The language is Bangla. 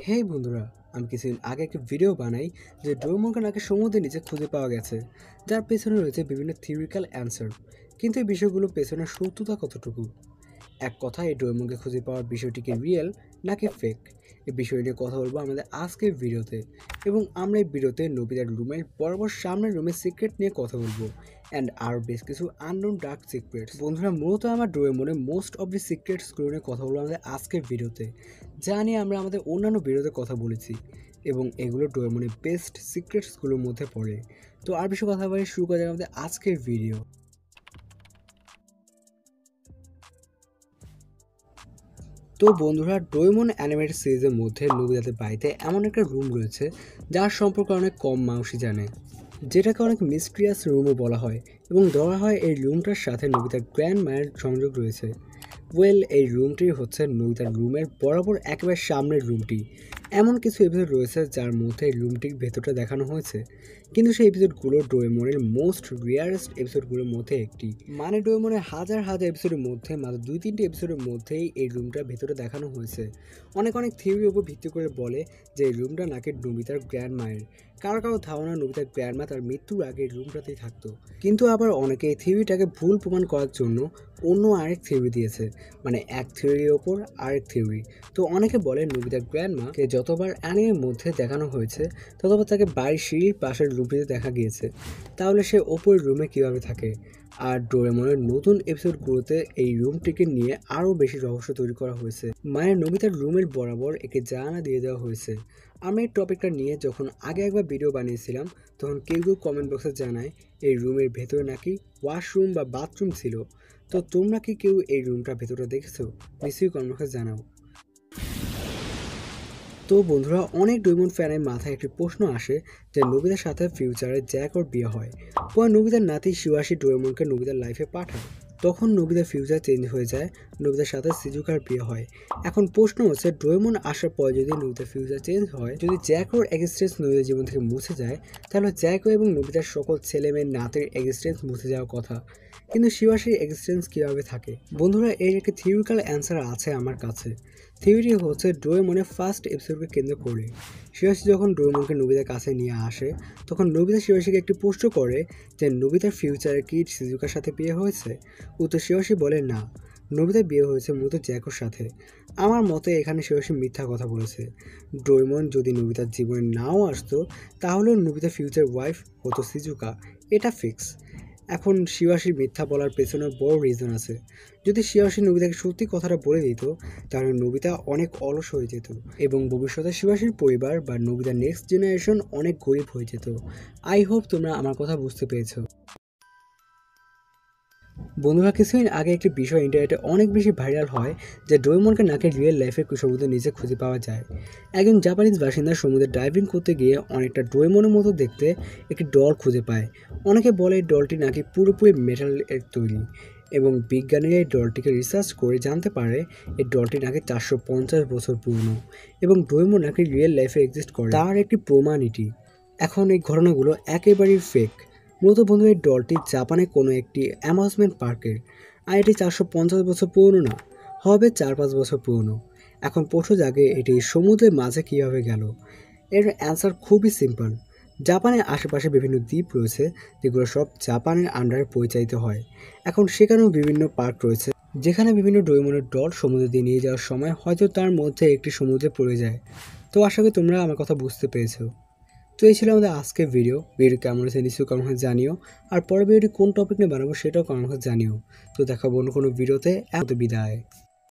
হেই বন্ধুরা, আমি কিছুদিন আগে একটা ভিডিও বানাই যে ডোরেমনকে নাকি সমুদ্রের নিচে খুঁজে পাওয়া গেছে, যার পেছনে রয়েছে বিভিন্ন থিওরিক্যাল অ্যান্সার। কিন্তু এই বিষয়গুলো পেছনের সত্যতা কতটুকু? এক কথায় এই ডোরেমনকে খুঁজে পাওয়ার বিষয়টি কি রিয়েল নাকি ফেক, এই বিষয় নিয়ে কথা বলবো আমাদের আজকের ভিডিওতে। এবং আমরা এই ভিডিওতে নোবিতার রুমের বরাবর সামনের রুমের সিক্রেট নিয়ে কথা বলবো, অ্যান্ড আর বেশ কিছু আননোন ডার্ক সিক্রেটস। বন্ধুরা, মূলত আমার ডোরেমনের মোস্ট অফ দি সিক্রেটসগুলো নিয়ে কথা বলবো আমাদের আজকের ভিডিওতে, যা নিয়ে আমরা আমাদের অন্যান্য ভিডিওতে কথা বলেছি, এবং এগুলো ডোরেমনের বেস্ট সিক্রেটসগুলোর মধ্যে পড়ে। তো আর বেশি কথা বলে শুরু করা যাক আমাদের আজকের ভিডিও। তো বন্ধুরা, ডোরেমন অ্যানিমেটেড সিরিজের মধ্যে নোবিতাদের বাড়িতে এমন একটা রুম রয়েছে যার সম্পর্কে অনেক কম মানুষই জানে, যেটাকে অনেক মিস্ট্রিয়াস রুমও বলা হয়, এবং ধরা হয় এই রুমটার সাথে নোবিতার গ্র্যান্ড মায়ের সংযোগ রয়েছে। এই রুমটি হচ্ছে নোবিতার রুমের বরাবর একেবারে সামনের রুমটি। এমন কিছু এপিসোড রয়েছে যার মধ্যে এই রুমটির ভেতরটা দেখানো হয়েছে, কিন্তু সেই এপিসোডগুলো ডোরেমনের মোস্ট রিয়ারেস্ট এপিসোডগুলোর মধ্যে একটি। মানে ডোরেমনের হাজার হাজার এপিসোডের মধ্যে মাত্র 2-3টি এপিসোডের মধ্যেই এই রুমটার ভেতরে দেখানো হয়েছে। অনেক অনেক থিওরির উপর ভিত্তি করে বলে যে এই রুমটা নাকি নোবিতার গ্র্যান্ড মায়ের। কারো কারো ধারণা নোবিতার গ্র্যান্ডমা তার মৃত্যুর আগে এই রুমটাতেই থাকতো, কিন্তু আবার অনেকে এই থিওরিটাকে ভুল প্রমাণ করার জন্য অন্য আরেক থিওরি দিয়েছে, মানে এক থিওরির ওপর আরেক থিওরি। তো অনেকে বলে নোবিতার গ্র্যান্ডমাকে যতবার অ্যানিমের মধ্যে দেখানো হয়েছে ততবার তাকে বাড়ির সিঁড়ির পাশের রুমটিতে দেখা গিয়েছে, তাহলে সে ওপরের রুমে কিভাবে থাকে? আর ডোরেমনের নতুন এপিসোডগুলোতে এই রুমটিকে নিয়ে আরও বেশি রহস্য তৈরি করা হয়েছে, মানে নোবিতার রুমের বরাবর একে জানালা দিয়ে দেওয়া হয়েছে। আমি এই টপিকটা নিয়ে যখন আগে একবার ভিডিও বানিয়েছিলাম, তখন কেউ কেউ কমেন্ট বক্সে জানায় এই রুমের ভেতরে নাকি ওয়াশরুম বা বাথরুম ছিল। তো তোমরা কি কেউ এই রুমটা ভেতরে দেখেছো? নিশ্চয়ই কমেন্ট বক্সে জানাও। তো বন্ধুরা, অনেক ডোরেমন ফ্যানের মাথায় একটি প্রশ্ন আসে যে নোবিতার সাথে ফিউচারে জ্যাক ওর বিয়ে হয়, পরে নোবিতার নাতি শিবাশি ডোরেমনকে নোবিতার লাইফে পাঠায়। তখন নোবিতার ফিউচার চেঞ্জ হয়ে যায়, নোবিতার সাথে সিজুকার বিয়ে হয়। এখন প্রশ্ন হচ্ছে, ডোরেমন আসার পর যদি নোবিতার ফিউচার চেঞ্জ হয়, যদি জ্যাক ওর এক্সিস্টেন্স নোবিতার জীবন থেকে মুছে যায়, তাহলে জ্যাকো এবং নোবিতার সকল ছেলে মেয়ের নাতির এক্সিস্টেন্স মুছে যাওয়ার কথা, কিন্তু শিবাশির এক্সিস্টেন্স কীভাবে থাকে? বন্ধুরা, এর একটি থিওরিক্যাল অ্যান্সার আছে আমার কাছে। থিওরি হচ্ছে ডোরেমনের ফার্স্ট এপিসোডকে কেন্দ্র করে। শিবাশি যখন ডোরেমনকে নোবিতার কাছে নিয়ে আসে, তখন নোবিতা শিবাশিকে একটি প্রশ্ন করে যে নোবিতার ফিউচারে কি সিজুকার সাথে বিয়ে হয়েছে। উত্তর শিবাশি বলে না, নোবিতার বিয়ে হয়েছে মূলত জ্যাকোর সাথে। আমার মতে এখানে শিবাশি মিথ্যা কথা বলেছে। ডোরেমন যদি নোবিতার জীবনে নাও আসতো, তাহলেও নোবিতার ফিউচার ওয়াইফ হতো সিজুকা, এটা ফিক্স। এখন শিবাশির মিথ্যা বলার পেছনে বড় রিজন আছে। যদি শিবাশি নোবিতাকে সত্যি কথাটা বলে দিত, তাহলে নোবিতা অনেক অলস হয়ে যেত, এবং ভবিষ্যতে শিবাশির পরিবার বা নোবিতার নেক্সট জেনারেশন অনেক গরিব হয়ে যেত। আই হোপ তোমরা আমার কথা বুঝতে পেরেছো। বন্ধুরা, কিছুদিন আগে একটি বিষয় ইন্টারনেটে অনেক বেশি ভাইরাল হয় যে ডোরেমনকে নাকি রিয়েল লাইফে সমুদ্রের নিচে খুঁজে পাওয়া যায়। একজন জাপানিজ বাসিন্দা সমুদ্রে ডাইভিং করতে গিয়ে অনেকটা ডোরেমনের মতো দেখতে একটি ডল খুঁজে পায়। অনেকে বলে এই ডলটি নাকি পুরোপুরি মেটালের তৈরি, এবং বিজ্ঞানীরা এই ডলটিকে রিসার্চ করে জানতে পারে এই ডলটি নাকি 450 বছর পুরনো, এবং ডোরেমন নাকি রিয়েল লাইফে এক্সিস্ট করে তার একটি প্রমাণ এটি। এখন এই ঘটনাগুলো একেবারেই ফেক। মূলত বন্ধু, এই ডলটি জাপানের কোনো একটি অ্যামিউজমেন্ট পার্কের, আর এটি 450 বছর পুরনো না, হবে 4-5 বছর পুরনো। এখন প্রশ্ন জাগে, এটি সমুদ্রের মাঝে কীভাবে গেল? এর অ্যান্সার খুবই সিম্পল। জাপানের আশেপাশে বিভিন্ন দ্বীপ রয়েছে, যেগুলো সব জাপানের আন্ডারে পরিচালিত হয়। এখন সেখানেও বিভিন্ন পার্ক রয়েছে, যেখানে বিভিন্ন ডোরেমনের ডল সমুদ্রে দিয়ে নিয়ে যাওয়ার সময় হয়তো তার মধ্যে একটি সমুদ্রে পড়ে যায়। তো আশা করি তোমরা আমার কথা বুঝতে পেরেছো। তো এই ছিল আমাদের আজকের ভিডিও কেমন হয়েছে নিশ্চয়ই কমেন্ট করে জানিও। আর পরের ভিডিওটি কোন টপিক নিয়ে বানাবো সেটাও কমেন্ট করে জানিও। তো দেখাবো অন্য কোনো ভিডিওতে। এত বিদায়।